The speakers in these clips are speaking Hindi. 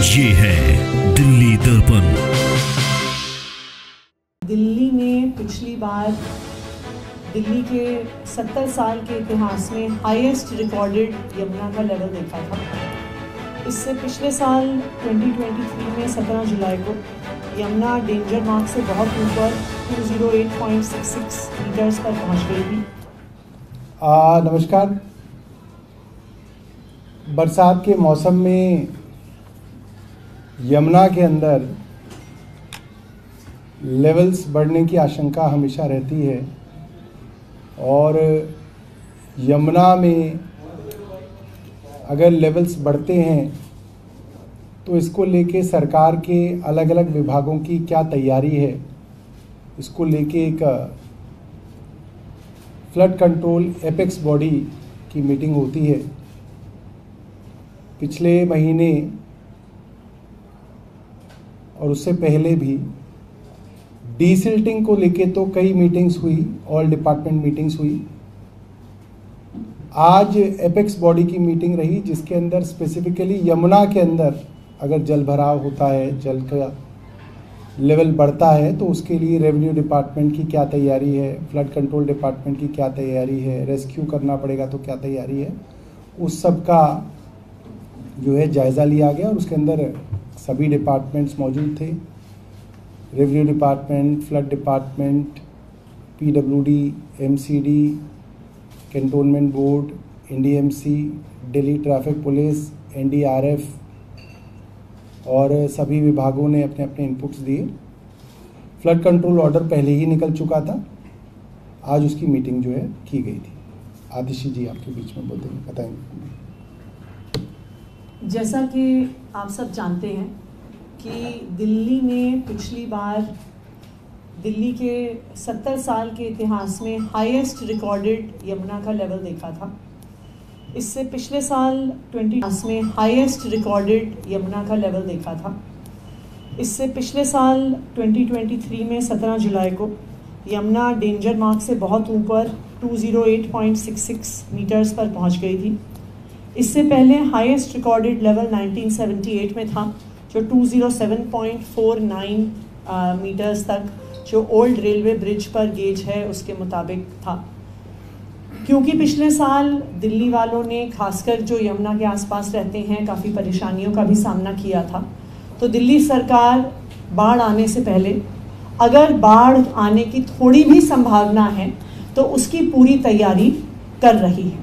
ये है दिल्ली दर्पण। दिल्ली ने पिछली बार दिल्ली के 70 साल के इतिहास में हाईएस्ट रिकॉर्डेड यमुना का लेवल देखा था। इससे पिछले साल 2023 में 17 जुलाई को यमुना डेंजर मार्क से बहुत ऊपर 208.66 मीटर्स पर पहुंच गई थी। नमस्कार। बरसात के मौसम में यमुना के अंदर लेवल्स बढ़ने की आशंका हमेशा रहती है और यमुना में अगर लेवल्स बढ़ते हैं तो इसको लेके सरकार के अलग अलग विभागों की क्या तैयारी है, इसको लेके एक फ्लड कंट्रोल एपेक्स बॉडी की मीटिंग होती है। पिछले महीने और उससे पहले भी डीसिल्टिंग को लेके तो कई मीटिंग्स हुई, ऑल डिपार्टमेंट मीटिंग्स हुई। आज एपेक्स बॉडी की मीटिंग रही जिसके अंदर स्पेसिफिकली यमुना के अंदर अगर जल भराव होता है, जल का लेवल बढ़ता है तो उसके लिए रेवेन्यू डिपार्टमेंट की क्या तैयारी है, फ्लड कंट्रोल डिपार्टमेंट की क्या तैयारी है, रेस्क्यू करना पड़ेगा तो क्या तैयारी है, उस सब का जो है जायज़ा लिया गया और उसके अंदर सभी डिपार्टमेंट्स मौजूद थे। Revenue department, flood department, PWD, MCD, cantonment board, NDMC, Delhi traffic police, NDRF और सभी विभागों ने अपने अपने इनपुट्स दिए। फ्लड कंट्रोल ऑर्डर पहले ही निकल चुका था, आज उसकी मीटिंग जो है की गई थी। आतिशी जी आपके बीच में बोल देंगे, बताएंगे। जैसा कि आप सब जानते हैं कि दिल्ली ने पिछली बार दिल्ली के 70 साल के इतिहास में हाईएस्ट रिकॉर्डेड यमुना का लेवल देखा था। इससे पिछले साल 20 में हाईएस्ट रिकॉर्डेड यमुना का लेवल देखा था। इससे पिछले साल 2023 में 17 जुलाई को यमुना डेंजर मार्क से बहुत ऊपर 208.66 मीटर्स पर पहुंच गई थी। इससे पहले हाईएस्ट रिकॉर्डेड लेवल 1978 में था जो 207.49 मीटर्स तक जो ओल्ड रेलवे ब्रिज पर गेज है उसके मुताबिक था। क्योंकि पिछले साल दिल्ली वालों ने खासकर जो यमुना के आसपास रहते हैं काफ़ी परेशानियों का भी सामना किया था, तो दिल्ली सरकार बाढ़ आने से पहले अगर बाढ़ आने की थोड़ी भी संभावना है तो उसकी पूरी तैयारी कर रही है।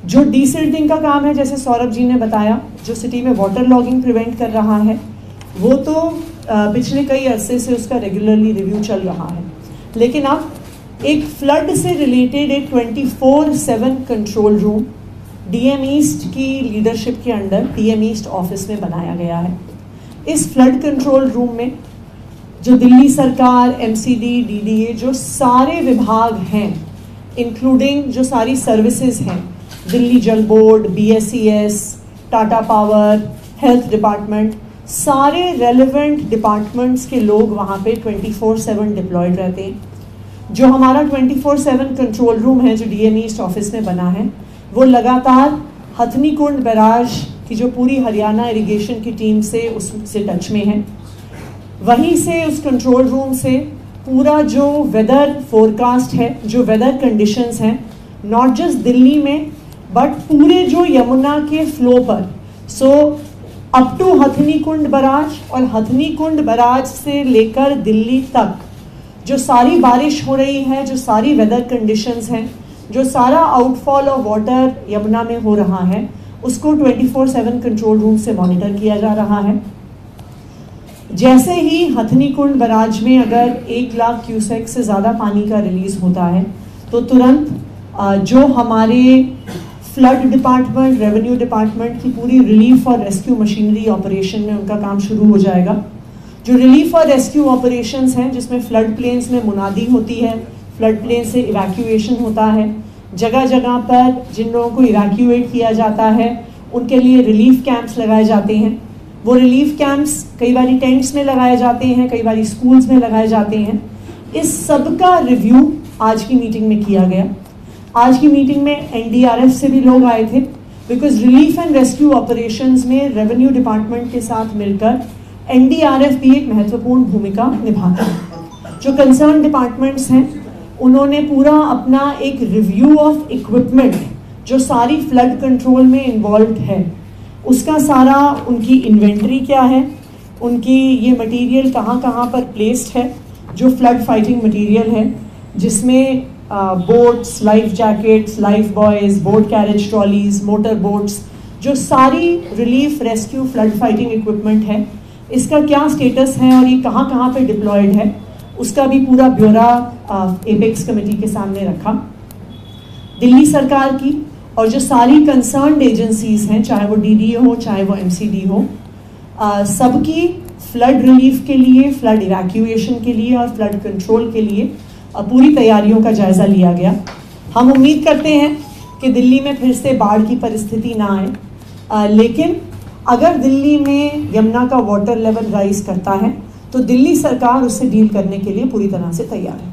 जो डीसिल्टिंग का काम है, जैसे सौरभ जी ने बताया, जो सिटी में वाटर लॉगिंग प्रिवेंट कर रहा है, वो तो पिछले कई अरसे से उसका रेगुलरली रिव्यू चल रहा है। लेकिन अब एक फ्लड से रिलेटेड एक 24/7 कंट्रोल रूम DM ईस्ट की लीडरशिप के अंडर DM ईस्ट ऑफिस में बनाया गया है। इस फ्लड कंट्रोल रूम में जो दिल्ली सरकार, MCD, DDA, जो सारे विभाग हैं, इंक्लूडिंग जो सारी सर्विसेज हैं, दिल्ली जल board, BSES, Tata power, health department, सारे रेलेवेंट डिपार्टमेंट्स के लोग वहाँ पे 24/7 डिप्लॉयड रहते हैं। जो हमारा 24/7 कंट्रोल रूम है जो DM ईस्ट ऑफिस में बना है, वो लगातार हथनी कुंड बैराज की जो पूरी हरियाणा इरिगेशन की टीम से उससे टच में है। वहीं से उस कंट्रोल रूम से पूरा जो वेदर फोरकास्ट है, जो वेदर कंडीशंस हैं, नॉट जस्ट दिल्ली में बट पूरे जो यमुना के फ्लो पर, so up to Hathni Kund barrage और हथनी कुंड बैराज से लेकर दिल्ली तक जो सारी बारिश हो रही है, जो सारी वेदर कंडीशंस हैं, जो सारा आउटफॉल ऑफ वाटर यमुना में हो रहा है, उसको 24/7 कंट्रोल रूम से मॉनिटर किया जा रहा है। जैसे ही हथनी कुंड बैराज में अगर 1 लाख क्यूसेक से ज़्यादा पानी का रिलीज होता है तो तुरंत जो हमारे फ्लड डिपार्टमेंट, रेवेन्यू डिपार्टमेंट की पूरी रिलीफ और रेस्क्यू मशीनरी ऑपरेशन में उनका काम शुरू हो जाएगा। जो रिलीफ और रेस्क्यू ऑपरेशंस हैं जिसमें फ्लड प्लेन्स में मुनादी होती है, फ्लड प्लेन से इवैक्यूएशन होता है, जगह जगह पर जिन लोगों को इवैक्यूएट किया जाता है उनके लिए रिलीफ कैंप्स लगाए जाते हैं। वो रिलीफ कैंप्स कई बार टेंट्स में लगाए जाते हैं, कई बार स्कूल्स में लगाए जाते हैं। इस सब का रिव्यू आज की मीटिंग में किया गया। आज की मीटिंग में NDRF से भी लोग आए थे because relief and rescue operations में रेवेन्यू डिपार्टमेंट के साथ मिलकर एनडीआरएफ भी एक महत्वपूर्ण भूमिका निभाता है। जो कंसर्न डिपार्टमेंट्स हैं उन्होंने पूरा अपना एक रिव्यू ऑफ इक्विपमेंट जो सारी फ्लड कंट्रोल में इन्वॉल्व है उसका सारा, उनकी इन्वेंट्री क्या है, उनकी ये मटेरियल कहाँ कहाँ पर प्लेस्ड है, जो फ्लड फाइटिंग मटेरियल है जिसमें boats, life jackets, life boys, boat carriage trolleys, motor boats, जो सारी relief rescue flood fighting equipment है, इसका क्या स्टेटस है और ये कहाँ कहाँ पे डिप्लॉयड है, उसका भी पूरा ब्यौरा एपेक्स कमेटी के सामने रखा। दिल्ली सरकार की और जो सारी कंसर्न्ड एजेंसीज हैं, चाहे वो डीडीए हो, चाहे वो एमसीडी हो, सबकी फ्लड रिलीफ के लिए, फ्लड इवैक्यूएशन के लिए और फ्लड कंट्रोल के लिए पूरी तैयारियों का जायज़ा लिया गया। हम उम्मीद करते हैं कि दिल्ली में फिर से बाढ़ की परिस्थिति ना आए, लेकिन अगर दिल्ली में यमुना का वाटर लेवल राइज करता है तो दिल्ली सरकार उससे डील करने के लिए पूरी तरह से तैयार है।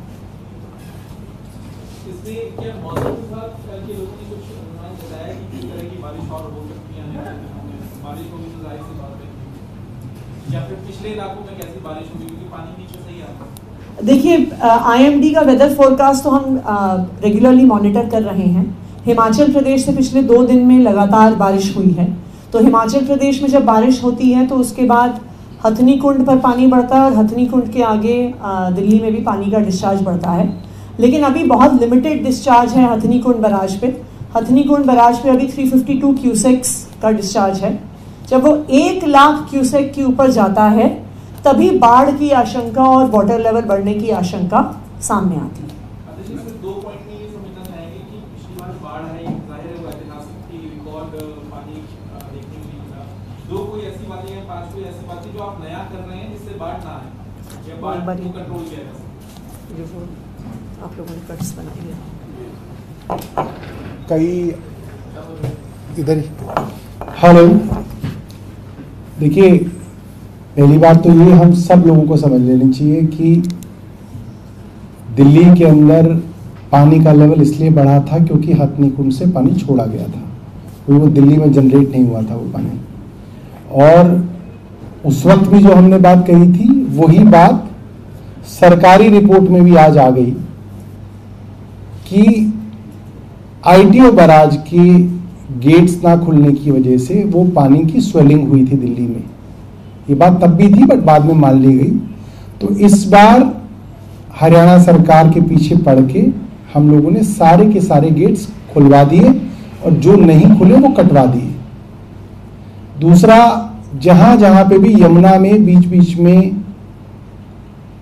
इसमें क्या मौसम विभाग के लोगों ने कुछ अनुमान बताया कि किस तरह की बारिश और हो सकती है, बारिश होगी तो जाहिर सी बात है, या फिर पिछले इलाकों में कैसी बारिश होगी क्योंकि पानी नीचे से ही आता है? देखिए, आईएमडी का वेदर फोरकास्ट तो हम रेगुलरली मॉनिटर कर रहे हैं। हिमाचल प्रदेश से पिछले 2 दिन में लगातार बारिश हुई है, तो हिमाचल प्रदेश में जब बारिश होती है तो उसके बाद हथनी कुंड पर पानी बढ़ता है और हथनी कुंड के आगे दिल्ली में भी पानी का डिस्चार्ज बढ़ता है, लेकिन अभी बहुत लिमिटेड डिस्चार्ज है हथनी कुंड बराज पे। हथनी कुंड बराज पे अभी 352 क्यूसेक्स का डिस्चार्ज है। जब वो 1 लाख क्यूसेक के ऊपर जाता है तभी बाढ़ की आशंका और वाटर लेवल बढ़ने की आशंका सामने आती है। सिर्फ 2 पॉइंट में ये समझना चाहेंगे कि पिछली बार बाढ़ है, जाहिर है वो ऐतिहासिक रिकॉर्ड पानी देखने को नहीं मिला। 2 कोई ऐसी बातें हैं, 5 कोई ऐसी बातें जो आप नया कर रहे हैं जिससे बाढ़ ना आए या बाढ़ को कंट्रोल किया जा सके? जो आप लोगों ने कट्स बनाए हैं कई इधर ही। हेलो, देखिए, पहली बात तो ये हम सब लोगों को समझ लेनी चाहिए कि दिल्ली के अंदर पानी का लेवल इसलिए बढ़ा था क्योंकि हथनी कुंड से पानी छोड़ा गया था, कोई वो दिल्ली में जनरेट नहीं हुआ था वो पानी। और उस वक्त भी जो हमने बात कही थी वही बात सरकारी रिपोर्ट में भी आज आ गई कि आईटीओ बैराज के गेट्स ना खुलने की वजह से वो पानी की स्वेलिंग हुई थी दिल्ली में। ये बात तब भी थी बट बाद में मान ली गई। तो इस बार हरियाणा सरकार के पीछे पड़ के हम लोगों ने सारे के सारे गेट्स खुलवा दिए और जो नहीं खुले वो कटवा दिए। दूसरा, जहां जहां पे भी यमुना में बीच बीच में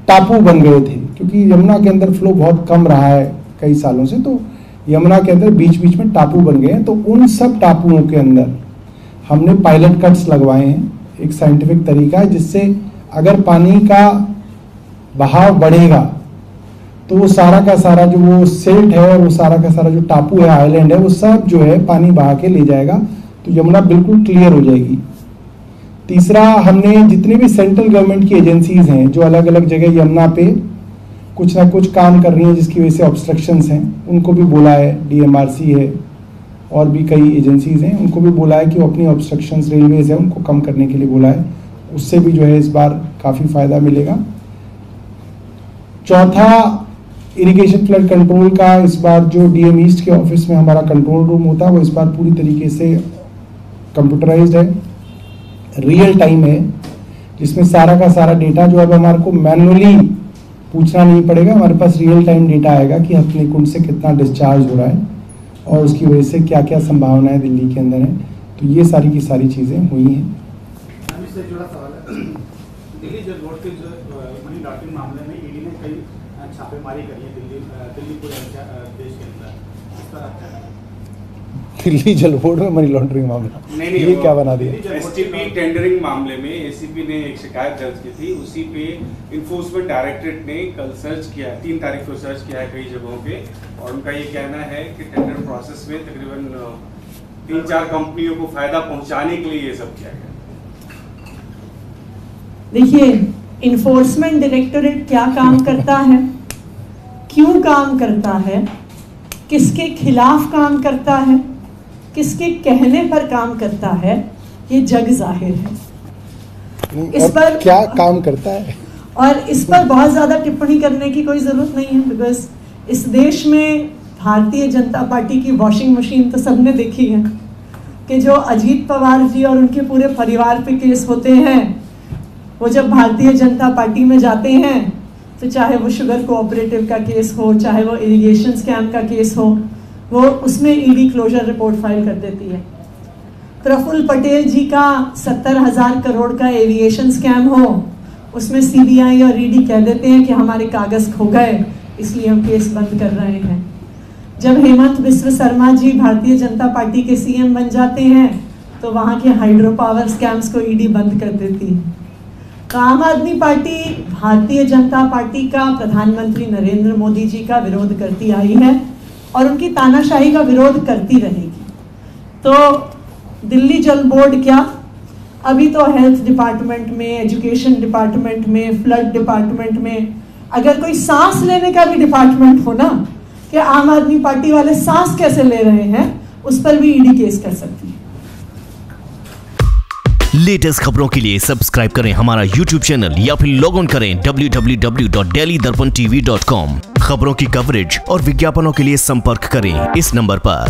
टापू बन गए थे, क्योंकि यमुना के अंदर फ्लो बहुत कम रहा है कई सालों से, तो यमुना के अंदर बीच बीच में टापू बन गए हैं। तो उन सब टापुओं के अंदर हमने पायलट कट्स लगवाए हैं। एक साइंटिफिक तरीका है जिससे अगर पानी का बहाव बढ़ेगा तो वो सारा का सारा जो वो सिल्ट है और वो सारा का सारा जो टापू है, आइलैंड है, वो सब जो है पानी बहा के ले जाएगा, तो यमुना बिल्कुल क्लियर हो जाएगी। तीसरा, हमने जितने भी सेंट्रल गवर्नमेंट की एजेंसीज हैं जो अलग अलग जगह यमुना पे कुछ ना कुछ काम कर रही हैं जिसकी वजह से ऑब्स्ट्रक्शंस हैं, उनको भी बोला है। डीएमआरसी है और भी कई एजेंसीज हैं, उनको भी बोला है कि वो अपनी ऑब्स्ट्रक्शंस, रेलवेज है, उनको कम करने के लिए बोला है। उससे भी जो है इस बार काफ़ी फायदा मिलेगा। चौथा, इरिगेशन फ्लड कंट्रोल का इस बार जो डीएम ईस्ट के ऑफिस में हमारा कंट्रोल रूम होता है वो इस बार पूरी तरीके से कंप्यूटराइज्ड है, रियल टाइम है, जिसमें सारा का सारा डेटा जो अब हमारे को मैनुअली पूछना नहीं पड़ेगा, हमारे पास रियल टाइम डेटा आएगा कि हथनी कुंड से कितना डिस्चार्ज हो रहा है और उसकी वजह से क्या क्या संभावनाएं दिल्ली के अंदर है। तो ये सारी की सारी चीज़ें हुई हैं। से जुड़ा सवाल है, दिल्ली जल बोर्ड के जो मनी लॉन्ड्रिंग मामले में ईडी ने कई छापेमारी करी है दिल्ली पूरे देश के अंदर, इस पर आप क्या कहेंगे? दिल्ली जल बोर्ड में मनी लॉन्ड्रिंग मामला, नहीं, ये क्या बना दिया? एसटीपी टेंडरिंग मामले में एसीपी ने एक शिकायत दर्ज की थी, उसी पे इन्फोर्समेंट डायरेक्टरेट ने कल सर्च किया, 3 तारीख को सर्च किया है कई जगहों पे, और उनका ये कहना है कि टेंडर प्रोसेस में तकरीबन 3-4 कंपनियों को फायदा पहुंचाने के लिए ये सब किया गया। देखिए, इन्फोर्समेंट डायरेक्टरेट क्या काम करता है, क्यों काम करता है, किसके खिलाफ काम करता है, किसके कहने पर काम करता है ये जग जाहिर है। इस पर क्या काम करता है और इस पर बहुत ज़्यादा टिप्पणी करने की कोई ज़रूरत नहीं है, बिकॉज इस देश में भारतीय जनता पार्टी की वॉशिंग मशीन तो सबने देखी है कि जो अजीत पवार जी और उनके पूरे परिवार पे केस होते हैं, वो जब भारतीय जनता पार्टी में जाते हैं तो चाहे वो शुगर कोऑपरेटिव का केस हो, चाहे वो इरिगेशन स्कैम का केस हो, वो उसमें ईडी क्लोजर रिपोर्ट फाइल कर देती है। प्रफुल्ल पटेल जी का 70,000 करोड़ का एविएशन स्कैम हो, उसमें सीबीआई और ईडी कह देते हैं कि हमारे कागज खो गए इसलिए हम केस बंद कर रहे हैं। जब हेमंत बिस्व शर्मा जी भारतीय जनता पार्टी के सीएम बन जाते हैं तो वहाँ के हाइड्रो पावर स्कैम्स को ईडी बंद कर देती है। तो आम आदमी पार्टी भारतीय जनता पार्टी का, प्रधानमंत्री नरेंद्र मोदी जी का विरोध करती आई है और उनकी तानाशाही का विरोध करती रहेगी। तो दिल्ली जल बोर्ड क्या, अभी तो हेल्थ डिपार्टमेंट में, एजुकेशन डिपार्टमेंट में, फ्लड डिपार्टमेंट में, अगर कोई सांस लेने का भी डिपार्टमेंट हो ना कि आम आदमी पार्टी वाले सांस कैसे ले रहे हैं, उस पर भी ईडी केस कर सकती है। लेटेस्ट खबरों के लिए सब्सक्राइब करें हमारा YouTube चैनल या फिर लॉग ऑन करें www.delhidarpantv.com। खबरों की कवरेज और विज्ञापनों के लिए संपर्क करें इस नंबर पर।